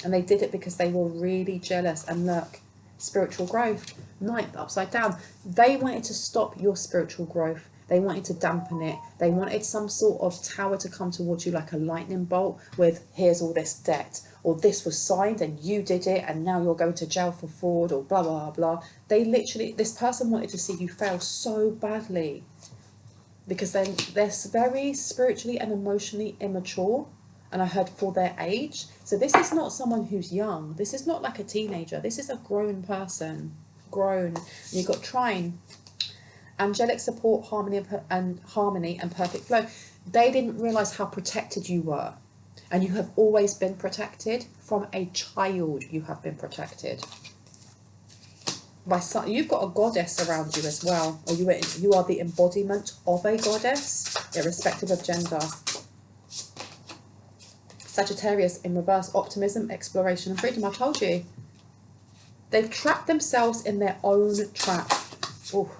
and they did it because they were really jealous. And look, spiritual growth, ninth upside down. They wanted to stop your spiritual growth. They wanted to dampen it. They wanted some sort of tower to come towards you like a lightning bolt with, here's all this debt, or this was signed and you did it and now you're going to jail for fraud, or blah, blah, blah. They literally, this person wanted to see you fail so badly, because they're very spiritually and emotionally immature, and I heard for their age. So this is not someone who's young. This is not like a teenager. This is a grown person. Grown. And you've got trine. Angelic support, harmony and perfect flow. They didn't realise how protected you were. And you have always been protected. From a child, you have been protected. You've got a goddess around you as well. Or you are the embodiment of a goddess, irrespective of gender. Sagittarius in reverse, optimism, exploration and freedom. I told you. They've trapped themselves in their own trap. Ooh.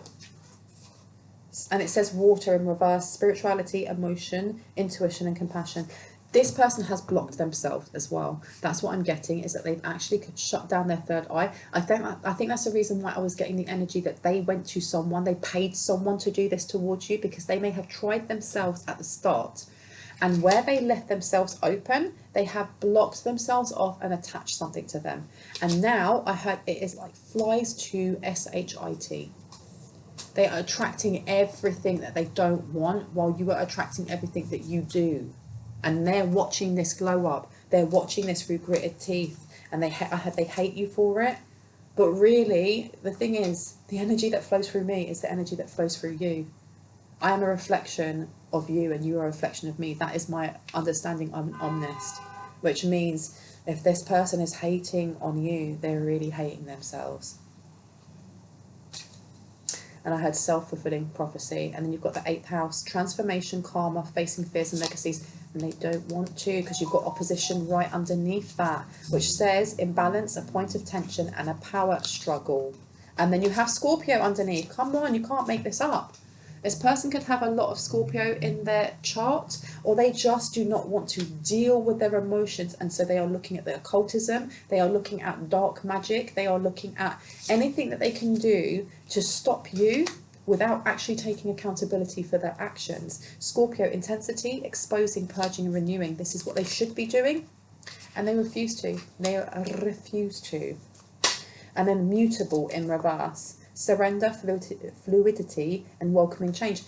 And it says water in reverse, spirituality, emotion, intuition and compassion. This person has blocked themselves as well. That's what I'm getting, is that they've actually shut down their third eye. I think that's the reason why I was getting the energy that they went to someone, they paid someone to do this towards you, because they may have tried themselves at the start, and where they left themselves open, they have blocked themselves off and attached something to them. And now I heard it is like flies to SHIT. They are attracting everything that they don't want, while you are attracting everything that you do. And they're watching this glow up. They're watching this through gritted teeth, and they hate you for it. But really, the thing is, the energy that flows through me is the energy that flows through you. I am a reflection of you, and you are a reflection of me. That is my understanding. I'm an omnist, which means if this person is hating on you, they're really hating themselves. And I had self-fulfilling prophecy. And then you've got the 8th house, transformation, karma, facing fears and legacies. And they don't want to, because you've got opposition right underneath that, which says imbalance, a point of tension, and a power struggle. And then you have Scorpio underneath. Come on, you can't make this up. This person could have a lot of Scorpio in their chart, or they just do not want to deal with their emotions. And so they are looking at the occultism, they are looking at dark magic, they are looking at anything that they can do to stop you without actually taking accountability for their actions. Scorpio, intensity, exposing, purging and renewing. This is what they should be doing, and they refuse to. They refuse to. And then mutable in reverse. Surrender, fluidity and welcoming change.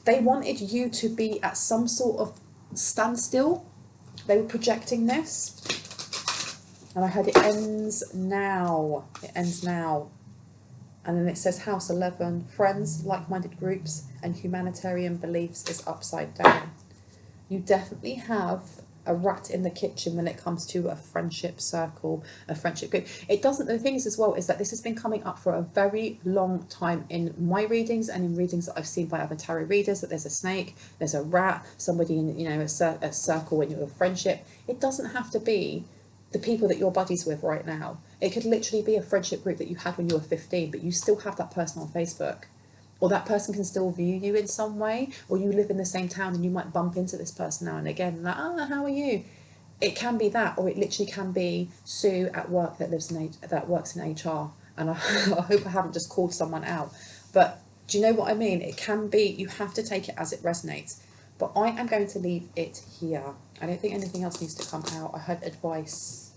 They wanted you to be at some sort of standstill. They were projecting this. And I heard it ends now. It ends now. And then it says house 11, friends, like-minded groups and humanitarian beliefs is upside down. You definitely have a rat in the kitchen when it comes to a friendship circle, a friendship group. It doesn't, the thing is as well, is that this has been coming up for a very long time in my readings and in readings that I've seen by other tarot readers, that there's a snake, there's a rat, somebody in, you know, a circle when you're a friendship. It doesn't have to be the people that you're buddies with right now. It could literally be a friendship group that you had when you were 15, but you still have that person on Facebook. Or that person can still view you in some way, or you live in the same town and you might bump into this person now and again, like, oh, how are you? It can be that, or it literally can be Sue at work that works in HR. And I hope I haven't just called someone out. But do you know what I mean? It can be, you have to take it as it resonates. But I am going to leave it here. I don't think anything else needs to come out. I had advice.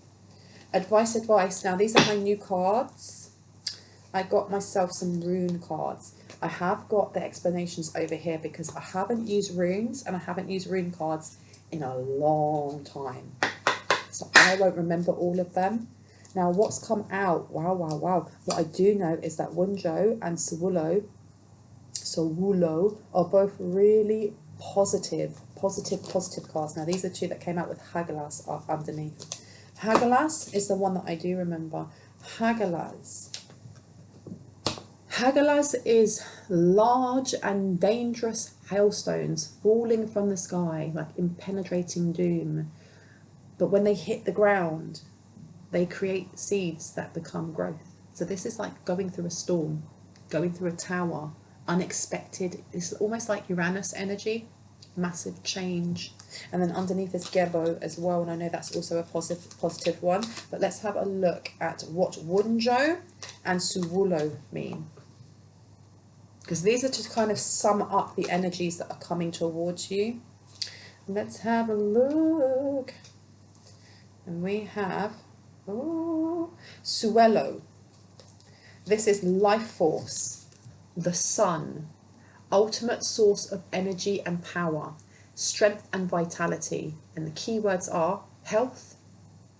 Advice. Now, these are my new cards. I got myself some rune cards. I have got the explanations over here because I haven't used runes and I haven't used rune cards in a long time. So I won't remember all of them. Now, what's come out? Wow. What I do know is that Wunjo and Sawulo are both really positive cards. Now, these are two that came out with Hagelas underneath. Hagelas is the one that I do remember. Hagelas is large and dangerous hailstones falling from the sky, like impenetrating doom. But when they hit the ground, they create seeds that become growth. So this is like going through a storm, going through a tower, unexpected. It's almost like Uranus energy, massive change. And then underneath is Gebo as well, and I know that's also a positive one. But let's have a look at what Wunjo and Suwulo mean, because these are to kind of sum up the energies that are coming towards you. Let's have a look. And we have Suelo. This is life force, the sun, ultimate source of energy and power, strength and vitality. And the keywords are health,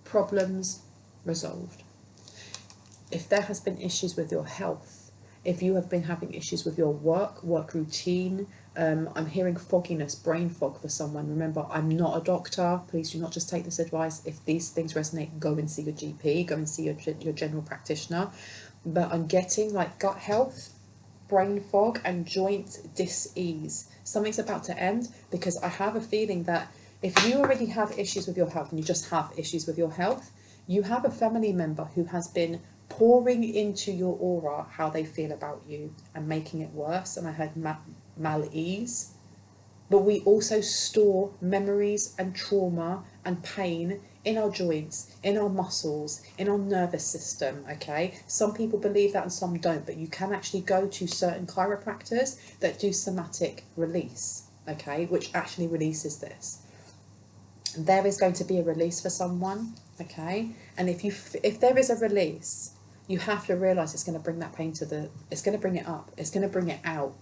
problems, resolved. If there has been issues with your health, if you have been having issues with your work routine, I'm hearing fogginess, brain fog for someone. Remember, I'm not a doctor. Please do not just take this advice. If these things resonate, go and see your GP, go and see your general practitioner. But I'm getting like gut health, brain fog and joint dis-ease. Something's about to end, because I have a feeling that if you already have issues with your health, and you just have issues with your health, you have a family member who has been pouring into your aura how they feel about you and making it worse. And I heard malaise. but we also store memories and trauma and pain in our joints, in our muscles, in our nervous system, okay? Some people believe that and some don't, but you can actually go to certain chiropractors that do somatic release, okay, which actually releases this. There is going to be a release for someone, okay? And if there is a release, you have to realise it's going to bring that pain it's going to bring it up, it's going to bring it out,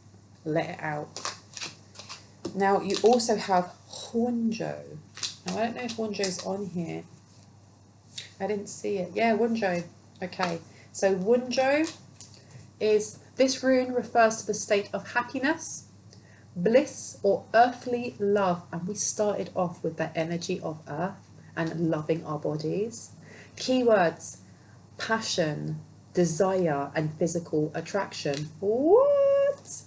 let it out. Now, you also have Wunjo. Now, I don't know if Wunjo's on here. I didn't see it. Yeah, Wunjo. Okay. So Wunjo is, this rune refers to the state of happiness, bliss, or earthly love. And we started off with the energy of earth and loving our bodies. Keywords: passion, desire, and physical attraction. What?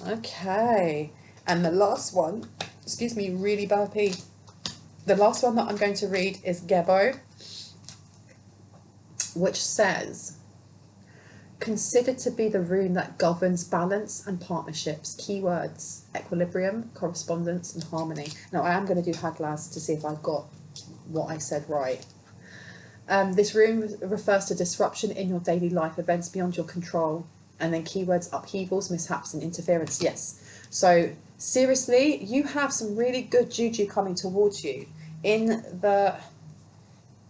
Okay. And the last one, excuse me, really burpy. The last one that I'm going to read is Gebo, which says, considered to be the rune that governs balance and partnerships. Keywords: equilibrium, correspondence, and harmony. Now, I am going to do Haglas to see if I've got what I said right. This rune refers to disruption in your daily life, events beyond your control. And then keywords: upheavals, mishaps, and interference. Yes. So seriously, you have some really good juju coming towards you that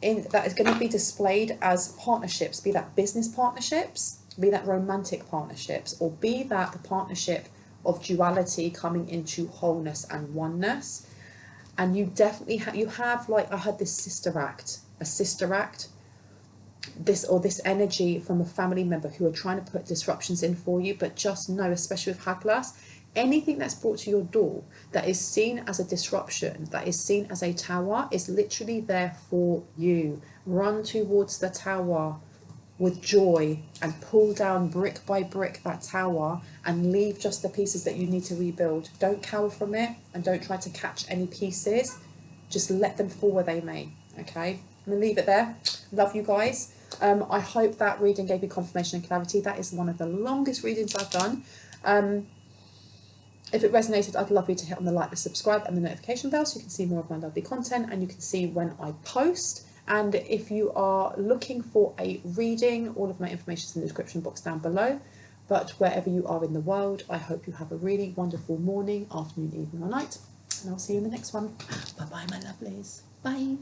is going to be displayed as partnerships, be that business partnerships, be that romantic partnerships, or be that the partnership of duality coming into wholeness and oneness. And you definitely you have, like, I had this sister act, this energy from a family member who are trying to put disruptions in for you. But just know, especially with Haglas, anything that's brought to your door that is seen as a disruption, that is seen as a tower, is literally there for you. Run towards the tower with joy and pull down brick by brick that tower and leave just the pieces that you need to rebuild. Don't cower from it and don't try to catch any pieces. Just let them fall where they may, okay? I'm going to leave it there. Love you guys. I hope that reading gave you confirmation and clarity. That is one of the longest readings I've done. If it resonated, I'd love you to hit on the like, the subscribe, and the notification bell so you can see more of my lovely content and you can see when I post. And if you are looking for a reading, all of my information is in the description box down below. But wherever you are in the world, I hope you have a really wonderful morning, afternoon, evening, or night. And I'll see you in the next one. Bye-bye, my lovelies. Bye.